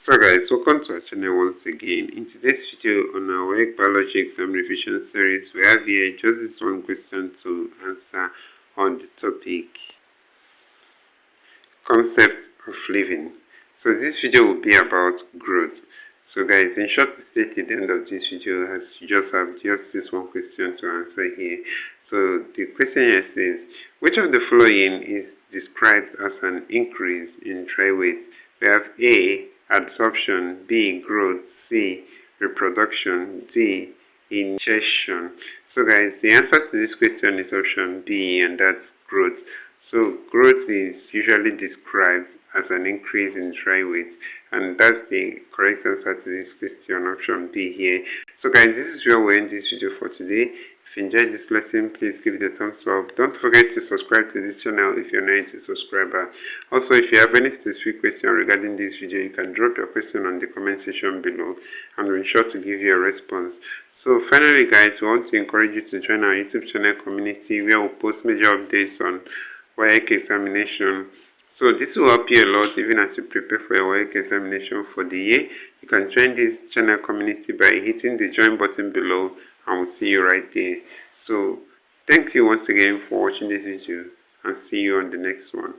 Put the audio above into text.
So guys, welcome to our channel once again. In today's video on our WAEC biology exam revision series, we have here just this one question to answer on the topic concept of living. So this video will be about growth. So guys, in short to state at the end of this video, as you just have just this one question to answer here. So the question here says, which of the following is described as an increase in dry weight? We have A, adsorption, B, growth, C, reproduction, D, ingestion. So guys, the answer to this question is option B, and that's growth. So growth is usually described as an increase in dry weight, and that's the correct answer to this question, option B here. So guys, this is where we end this video for today. If you enjoyed this lesson, please give it a thumbs up. Don't forget to subscribe to this channel if you're not a subscriber. Also, if you have any specific question regarding this video, you can drop your question on the comment section below, and we'll ensure to give you a response. So finally guys, we want to encourage you to join our YouTube channel community where we'll post major updates on WAEC examination. So this will help you a lot even as you prepare for your WAEC examination for the year. You can join this channel community by hitting the join button below, and we'll see you right there. So thank you once again for watching this video, and see you on the next one.